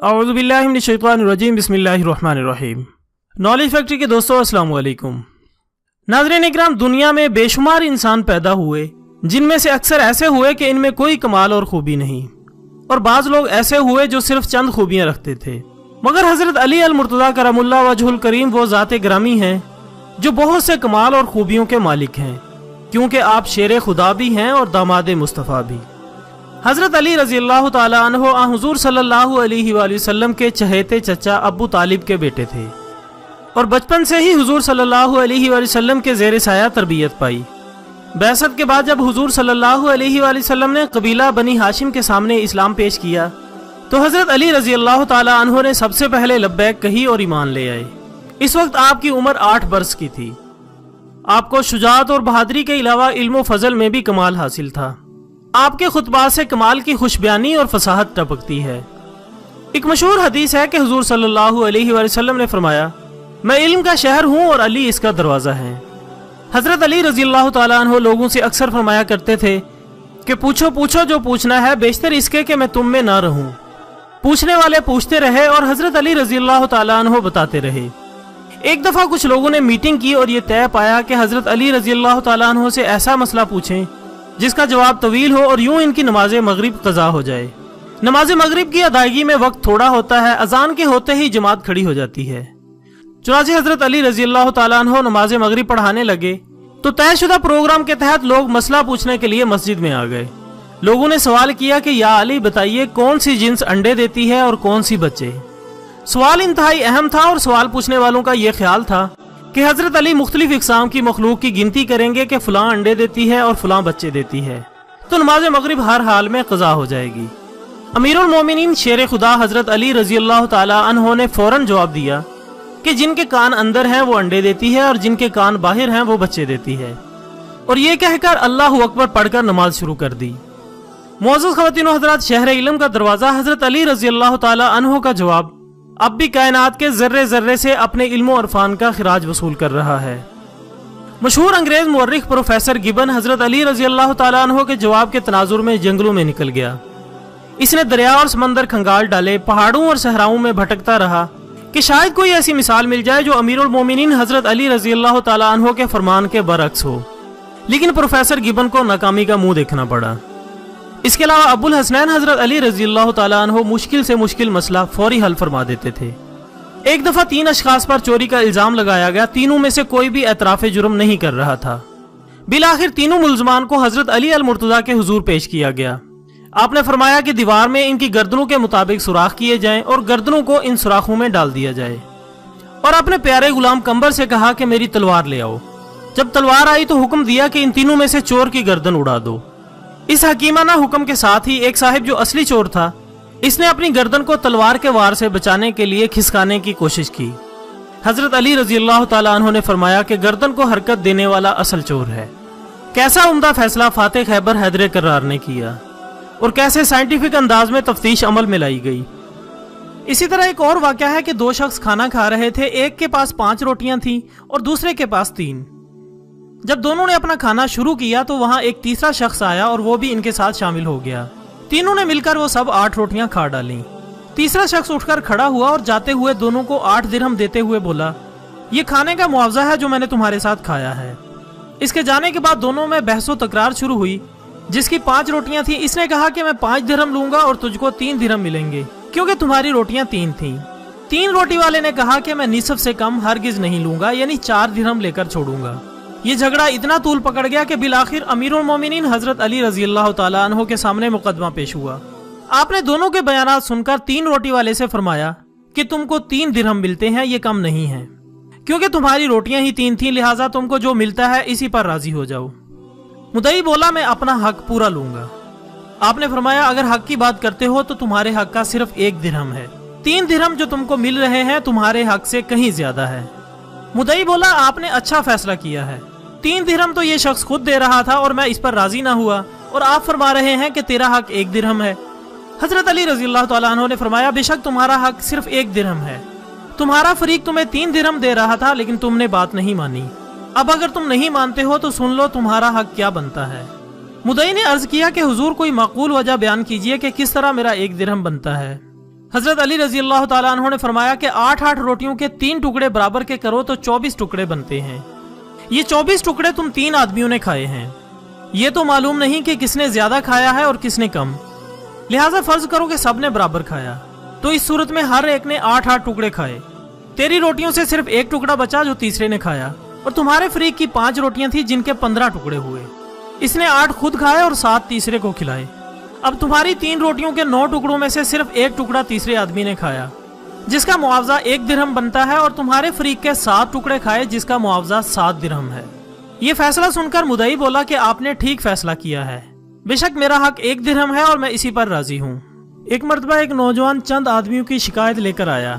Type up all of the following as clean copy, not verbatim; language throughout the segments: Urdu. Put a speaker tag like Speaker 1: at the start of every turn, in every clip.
Speaker 1: اعوذ باللہ من الشیطان الرجیم بسم اللہ الرحمن الرحیم۔ نالج فیکٹری کے دوستوں السلام علیکم۔ ناظرین اکرام، دنیا میں بے شمار انسان پیدا ہوئے جن میں سے اکثر ایسے ہوئے کہ ان میں کوئی کمال اور خوبی نہیں، اور بعض لوگ ایسے ہوئے جو صرف چند خوبیاں رکھتے تھے، مگر حضرت علی المرتضیٰ کرم اللہ وجہ الکریم وہ ذات گرامی ہیں جو بہت سے کمال اور خوبیوں کے مالک ہیں، کیونکہ آپ شیر خدا بھی ہیں اور داماد مصطفیٰ بھی۔ حضرت علی رضی اللہ تعالی عنہ حضور صلی اللہ علیہ وآلہ وسلم کے چہیتے چچا ابو طالب کے بیٹے تھے، اور بچپن سے ہی حضور صلی اللہ علیہ وآلہ وسلم کے زیر سایہ تربیت پائی۔ بعثت کے بعد جب حضور صلی اللہ علیہ وآلہ وسلم نے قبیلہ بنی ہاشم کے سامنے اسلام پیش کیا تو حضرت علی رضی اللہ تعالی عنہ نے سب سے پہلے لبیک کہی اور ایمان لے آئے۔ اس وقت آپ کی عمر 8 برس کی تھی۔ آپ کو شجاعت اور بہادری کے علاوہ علم و فضل میں بھی کمال حاصل تھا۔ آپ کے خطبات سے کمال کی خوش بیانی اور فصاحت ٹپکتی ہے۔ ایک مشہور حدیث ہے کہ حضور صلی اللہ علیہ وآلہ وسلم نے فرمایا، میں علم کا شہر ہوں اور علی اس کا دروازہ ہے۔ حضرت علی رضی اللہ تعالیٰ عنہ لوگوں سے اکثر فرمایا کرتے تھے کہ پوچھو پوچھو جو پوچھنا ہے، بیشتر اس کے کہ میں تم میں نہ رہوں۔ پوچھنے والے پوچھتے رہے اور حضرت علی رضی اللہ تعالیٰ عنہ بتاتے رہے۔ ایک دفعہ کچھ لوگوں نے میٹنگ کی اور یہ طے پایا کہ حضرت علی رضی اللہ تعالیٰ عنہ سے ایسا مسئلہ پوچھیں جس کا جواب طویل ہو اور یوں ان کی نماز مغرب قضا ہو جائے۔ نماز مغرب کی ادائیگی میں وقت تھوڑا ہوتا ہے، اذان کے ہوتے ہی جماعت کھڑی ہو جاتی ہے۔ چنانچہ حضرت علی رضی اللہ تعالیٰ عنہ نماز مغرب پڑھانے لگے تو طے شدہ پروگرام کے تحت لوگ مسئلہ پوچھنے کے لیے مسجد میں آ گئے۔ لوگوں نے سوال کیا کہ یا علی بتائیے کون سی جنس انڈے دیتی ہے اور کون سی بچے۔ سوال انتہائی اہم تھا اور سوال پوچھنے والوں کا یہ خیال تھا کہ حضرت علی مختلف اقسام کی مخلوق کی گنتی کریں گے کہ فلاں انڈے دیتی ہے اور فلاں بچے دیتی ہے، تو نماز مغرب ہر حال میں قضا ہو جائے گی۔ امیر المومنین شیر خدا حضرت علی رضی اللہ تعالی عنہ نے فوراً جواب دیا کہ جن کے کان اندر ہیں وہ انڈے دیتی ہے اور جن کے کان باہر ہیں وہ بچے دیتی ہے، اور یہ کہہ کر اللہ اکبر پڑھ کر نماز شروع کر دی۔ معزز خواتین و حضرات، شہر علم کا دروازہ حضرت علی رضی اللہ تعالی عنہ کا جواب اب بھی کائنات کے ذرے ذرے سے اپنے علم و عرفان کا خراج وصول کر رہا ہے۔ مشہور انگریز مورخ پروفیسر گبن حضرت علی رضی اللہ تعالیٰ عنہ کے جواب کے تناظر میں جنگلوں میں نکل گیا۔ اس نے دریا اور سمندر کھنگال ڈالے، پہاڑوں اور صحراؤں میں بھٹکتا رہا کہ شاید کوئی ایسی مثال مل جائے جو امیر المومنین حضرت علی رضی اللہ تعالیٰ عنہ کے فرمان کے برعکس ہو، لیکن پروفیسر گبن کو ناکامی کا منہ دیکھنا پڑا۔ اس کے علاوہ ابو الحسنین حضرت علی رضی اللہ تعالیٰ عنہ مشکل سے مشکل مسئلہ فوری حل فرما دیتے تھے۔ ایک دفعہ 3 اشخاص پر چوری کا الزام لگایا گیا، تینوں میں سے کوئی بھی اعتراف جرم نہیں کر رہا تھا۔ بالآخر تینوں ملزمان کو حضرت علی المرتضیٰ کے حضور پیش کیا گیا۔ آپ نے فرمایا کہ دیوار میں ان کی گردنوں کے مطابق سوراخ کیے جائیں اور گردنوں کو ان سوراخوں میں ڈال دیا جائے، اور اپنے پیارے غلام قمبر سے کہا کہ میری تلوار لے آؤ۔ جب تلوار آئی تو حکم دیا کہ ان تینوں میں سے چور کی گردن اڑا دو۔ اس حکیمانہ حکم کے ساتھ ہی ایک صاحب جو اصلی چور تھا، اس نے اپنی گردن کو تلوار کے وار سے بچانے کے لیے کھسکانے کی کوشش کی۔ حضرت علی رضی اللہ تعالیٰ عنہ نے فرمایا کہ گردن کو حرکت دینے والا اصل چور ہے۔ کیسا عمدہ فیصلہ فاتح خیبر حیدر کرار نے کیا، اور کیسے سائنٹیفک انداز میں تفتیش عمل میں لائی گئی۔ اسی طرح ایک اور واقعہ ہے کہ 2 شخص کھانا کھا رہے تھے، ایک کے پاس 5 روٹیاں تھیں اور دوسرے کے پاس 3۔ جب دونوں نے اپنا کھانا شروع کیا تو وہاں ایک تیسرا شخص آیا اور وہ بھی ان کے ساتھ شامل ہو گیا۔ تینوں نے مل کر وہ سب 8 روٹیاں کھا ڈالیں۔ تیسرا شخص اٹھ کر کھڑا ہوا اور جاتے ہوئے دونوں کو 8 درہم دیتے ہوئے بولا، یہ کھانے کا معاوضہ ہے جو میں نے تمہارے ساتھ کھایا ہے۔ اس کے جانے کے بعد دونوں میں بحث و تکرار شروع ہوئی۔ جس کی 5 روٹیاں تھیں اس نے کہا کہ میں 5 درہم لوں گا اور تجھ کو 3 درہم ملیں گے، کیونکہ تمہاری روٹیاں 3 تھیں۔ 3 روٹی والے نے کہا کہ میں نصف سے کم ہرگز نہیں لوں گا، یعنی 4 درہم لے کر چھوڑوں گا۔ یہ جھگڑا اتنا طول پکڑ گیا کہ بالآخر امیر المومنین حضرت علی رضی اللہ تعالیٰ عنہ کے سامنے مقدمہ پیش ہوا۔ آپ نے دونوں کے بیانات سن کر 3 روٹی والے سے فرمایا کہ تم کو 3 درہم ملتے ہیں، یہ کم نہیں ہے، کیونکہ تمہاری روٹیاں ہی 3 تھیں، لہٰذا تم کو جو ملتا ہے اسی پر راضی ہو جاؤ۔ مدعی بولا میں اپنا حق پورا لوں گا۔ آپ نے فرمایا اگر حق کی بات کرتے ہو تو تمہارے حق کا صرف 1 درہم ہے، 3 درہم جو تم کو مل رہے ہیں تمہارے حق سے کہیں زیادہ ہے۔ مدعی بولا آپ نے اچھا فیصلہ کیا ہے، 3 درہم تو یہ شخص خود دے رہا تھا اور میں اس پر راضی نہ ہوا، اور آپ فرما رہے ہیں کہ تیرا حق 1 درہم ہے۔ حضرت علی رضی اللہ تعالیٰ عنہ نے فرمایا بے شک تمہارا حق صرف 1 درہم ہے، تمہارا فریق تمہیں 3 درہم دے رہا تھا لیکن تم نے بات نہیں مانی۔ اب اگر تم نہیں مانتے ہو تو سن لو تمہارا حق کیا بنتا ہے۔ مدعی نے عرض کیا کہ حضور کوئی معقول وجہ بیان کیجئے کہ کس طرح میرا 1 درہم بنتا ہے۔ حضرت علی رضی اللہ تعالیٰ عنہ نے فرمایا کہ 8 روٹیوں کے 3 ٹکڑے برابر کے کرو تو 24 ٹکڑے بنتے ہیں۔ یہ 24 ٹکڑے تم 3 آدمیوں نے کھائے ہیں، یہ تو معلوم نہیں کہ کس نے زیادہ کھایا ہے اور کس نے کم، لہٰذا فرض کرو کہ سب نے برابر کھایا، تو اس صورت میں ہر ایک نے 8 ٹکڑے کھائے۔ تیری روٹیوں سے صرف 1 ٹکڑا بچا جو تیسرے نے کھایا، اور تمہارے فریق کی 5 روٹیاں تھیں جن کے 15 ٹکڑے ہوئے، اس نے 8 خود کھائے اور 7 تیسرے کو کھلائے۔ اب تمہاری 3 روٹیوں کے 9 ٹکڑوں میں سے صرف 1 ٹکڑا تیسرے آدمی نے کھایا جس کا معاوضہ 1 درہم بنتا ہے، اور تمہارے فریق کے 7 ٹکڑے کھائے جس کا معاوضہ 7 درہم ہے۔ یہ فیصلہ سن کر مدعی بولا کہ آپ نے ٹھیک فیصلہ کیا ہے، بے شک میرا حق 1 درہم ہے اور میں اسی پر راضی ہوں۔ ایک مرتبہ ایک نوجوان چند آدمیوں کی شکایت لے کر آیا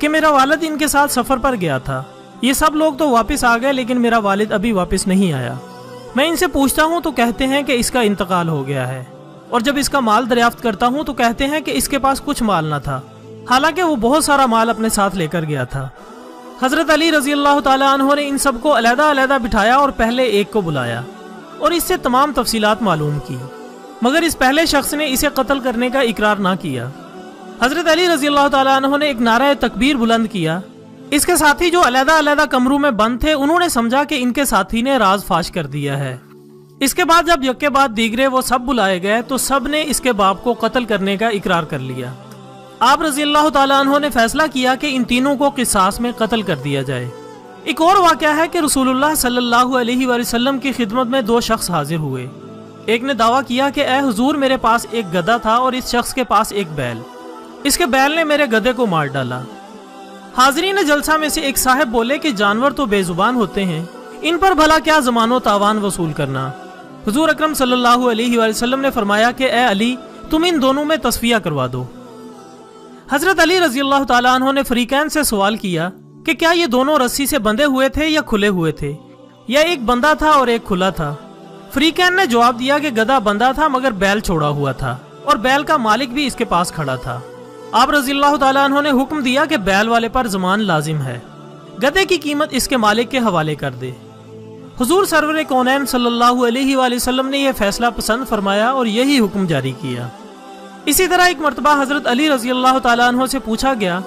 Speaker 1: کہ میرا والد ان کے ساتھ سفر پر گیا تھا، یہ سب لوگ تو واپس آ گئے لیکن میرا والد ابھی واپس نہیں آیا۔ میں ان سے پوچھتا ہوں تو کہتے ہیں کہ اس کا انتقال ہو گیا ہے، اور جب اس کا مال دریافت کرتا ہوں تو کہتے ہیں کہ اس کے پاس کچھ مال نہ تھا، حالانکہ وہ بہت سارا مال اپنے ساتھ لے کر گیا تھا۔ حضرت علی رضی اللہ تعالیٰ عنہ نے ان سب کو علیحدہ علیحدہ بٹھایا اور پہلے ایک کو بلایا اور اس سے تمام تفصیلات معلوم کی، مگر اس پہلے شخص نے اسے قتل کرنے کا اقرار نہ کیا۔ حضرت علی رضی اللہ تعالیٰ عنہ نے ایک نعرہ تکبیر بلند کیا۔ اس کے ساتھی جو علیحدہ علیحدہ کمروں میں بند تھے انہوں نے سمجھا کہ ان کے ساتھی نے راز فاش کر دیا ہے۔ اس کے بعد جب یک کے بعد دیگرے وہ سب بلائے گئے تو سب نے اس کے باپ کو قتل کرنے کا اقرار کر لیا۔ آپ رضی اللہ تعالیٰ عنہ نے فیصلہ کیا کہ ان تینوں کو قصاص میں قتل کر دیا جائے۔ ایک اور واقعہ ہے کہ رسول اللہ صلی اللہ علیہ وآلہ وسلم کی خدمت میں 2 شخص حاضر ہوئے۔ ایک نے دعویٰ کیا کہ اے حضور میرے پاس ایک گدھا تھا اور اس شخص کے پاس ایک بیل، اس کے بیل نے میرے گدھے کو مار ڈالا۔ حاضرین جلسہ میں سے ایک صاحب بولے کہ جانور تو بے زبان ہوتے ہیں، ان پر بھلا کیا ضمان و تاوان وصول کرنا۔ حضور اکرم صلی اللہ علیہ وآلہ وسلم نے فرمایا کہ اے علی تم ان دونوں میں تصفیہ کروا دو۔ حضرت علی رضی اللہ تعالیٰ عنہ نے فریقین سے سوال کیا کہ کیا یہ دونوں رسی سے بندھے ہوئے تھے یا کھلے ہوئے تھے، یا ایک بندہ تھا اور ایک کھلا تھا؟ فریقین نے جواب دیا کہ گدھا بندہ تھا مگر بیل چھوڑا ہوا تھا، اور بیل کا مالک بھی اس کے پاس کھڑا تھا۔ آپ رضی اللہ تعالیٰ عنہ نے حکم دیا کہ بیل والے پر ضمان لازم ہے، گدھے کی قیمت اس کے مالک کے حوالے کر دے۔ حضور سرور کونین صلی اللہ علیہ وآلہ وسلم نے یہ فیصلہ پسند فرمایا اور یہی حکم جاری کیا۔ اسی طرح ایک مرتبہ حضرت علی رضی اللہ تعالیٰ عنہ سے پوچھا گیا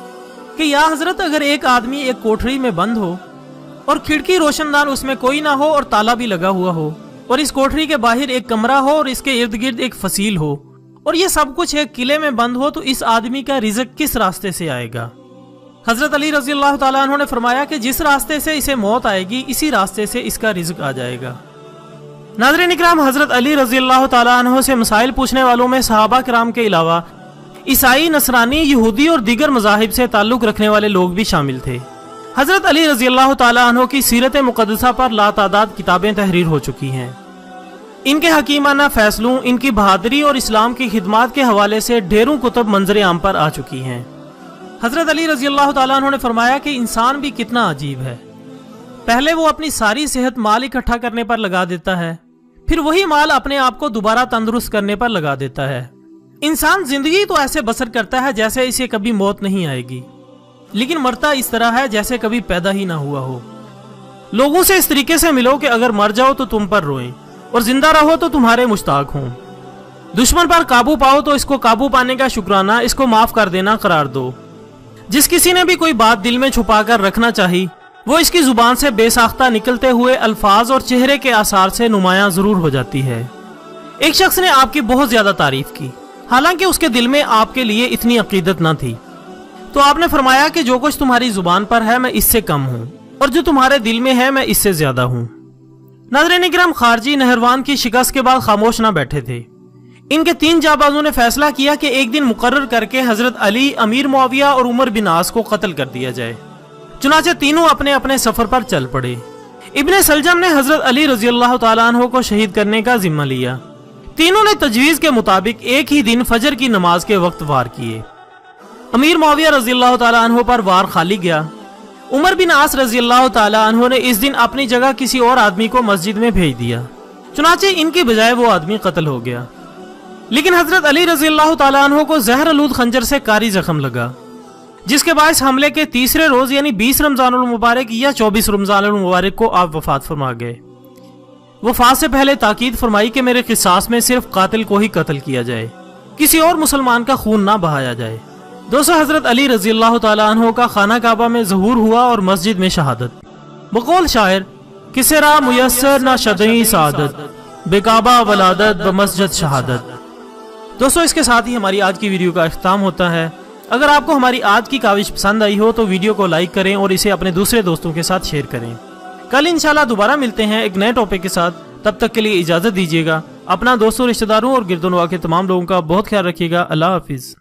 Speaker 1: کہ یا حضرت اگر ایک آدمی ایک کوٹھری میں بند ہو اور کھڑکی روشن دان اس میں کوئی نہ ہو اور تالا بھی لگا ہوا ہو، اور اس کوٹھری کے باہر ایک کمرہ ہو اور اس کے ارد گرد ایک فصیل ہو، اور یہ سب کچھ ایک قلعے میں بند ہو، تو اس آدمی کا رزق کس راستے سے آئے گا؟ حضرت علی رضی اللہ تعالیٰ عنہ نے فرمایا کہ جس راستے سے اسے موت آئے گی اسی راستے سے اس کا رزق آ جائے گا۔ ناظرین اکرام، حضرت علی رضی اللہ تعالیٰ عنہ سے مسائل پوچھنے والوں میں صحابہ کرام کے علاوہ عیسائی، نصرانی، یہودی اور دیگر مذاہب سے تعلق رکھنے والے لوگ بھی شامل تھے۔ حضرت علی رضی اللہ تعالیٰ عنہ کی سیرت مقدسہ پر لاتعداد کتابیں تحریر ہو چکی ہیں۔ ان کے حکیمانہ فیصلوں، ان کی بہادری اور اسلام کی خدمات کے حوالے سے ڈھیروں کتب منظر عام پر آ چکی ہیں۔ حضرت علی رضی اللہ تعالیٰ عنہ نے فرمایا کہ انسان بھی کتنا عجیب ہے، پہلے وہ اپنی ساری صحت مال اکٹھا کرنے پر لگا دیتا ہے، پھر وہی مال اپنے آپ کو دوبارہ تندرست کرنے پر لگا دیتا ہے۔ انسان زندگی تو ایسے بسر کرتا ہے جیسے اسے کبھی موت نہیں آئے گی، لیکن مرتا اس طرح ہے جیسے کبھی پیدا ہی نہ ہوا ہو۔ لوگوں سے اس طریقے سے ملو کہ اگر مر جاؤ تو تم پر روئیں اور زندہ رہو تو تمہارے مشتاق ہوں۔ دشمن پر قابو پاؤ تو اس کو قابو پانے کا شکرانہ، اس کو معاف کر دینا قرار دو۔ جس کسی نے بھی کوئی بات دل میں چھپا کر رکھنا چاہی، وہ اس کی زبان سے بے ساختہ نکلتے ہوئے الفاظ اور چہرے کے آثار سے نمایاں ضرور ہو جاتی ہے۔ ایک شخص نے آپ کی بہت زیادہ تعریف کی، حالانکہ اس کے دل میں آپ کے لیے اتنی عقیدت نہ تھی، تو آپ نے فرمایا کہ جو کچھ تمہاری زبان پر ہے میں اس سے کم ہوں، اور جو تمہارے دل میں ہے میں اس سے زیادہ ہوں۔ ناظرین اکرام، خارجی نہروان کی شکست کے بعد خاموش نہ بیٹھے تھے۔ ان کے 3 جانبازوں نے فیصلہ کیا کہ ایک دن مقرر کر کے حضرت علی، امیر معاویہ اور عمر بن عاص کو قتل کر دیا جائے۔ چنانچہ تینوں اپنے اپنے سفر پر چل پڑے۔ ابن سلجم نے حضرت علی رضی اللہ تعالیٰ عنہ کو شہید کرنے کا ذمہ لیا۔ تینوں نے تجویز کے مطابق ایک ہی دن فجر کی نماز کے وقت وار کیے۔ امیر معاویہ رضی اللہ تعالیٰ عنہ پر وار خالی گیا۔ عمر بن عاص رضی اللہ تعالیٰ عنہ نے اس دن اپنی جگہ کسی اور آدمی کو مسجد میں بھیج دیا، چنانچہ ان کی بجائے وہ آدمی قتل ہو گیا۔ لیکن حضرت علی رضی اللہ تعالیٰ عنہ کو زہر آلود خنجر سے کاری زخم لگا، جس کے باعث حملے کے تیسرے روز یعنی 20 رمضان المبارک یا 24 رمضان المبارک کو آپ وفات فرما گئے۔ وفات سے پہلے تاکید فرمائی کہ میرے قصاص میں صرف قاتل کو ہی قتل کیا جائے، کسی اور مسلمان کا خون نہ بہایا جائے۔ دوستو حضرت علی رضی اللہ تعالیٰ عنہ کا خانہ کعبہ میں ظہور ہوا اور مسجد میں شہادت۔ بقول شاعر کسے را میسر نہ شدیں سعادت، بے کعبہ ولادت بمسجد شہادت۔ دوستو اس کے ساتھ ہی ہماری آج کی ویڈیو کا اختتام ہوتا ہے۔ اگر آپ کو ہماری آج کی کاوش پسند آئی ہو تو ویڈیو کو لائک کریں اور اسے اپنے دوسرے دوستوں کے ساتھ شیئر کریں۔ کل انشاءاللہ دوبارہ ملتے ہیں ایک نئے ٹاپک کے ساتھ، تب تک کے لیے اجازت دیجیے گا۔ اپنا دوستوں، رشتہ داروں اور گرد و نواح کے تمام لوگوں کا بہت خیال رکھیے گا۔ اللہ حافظ۔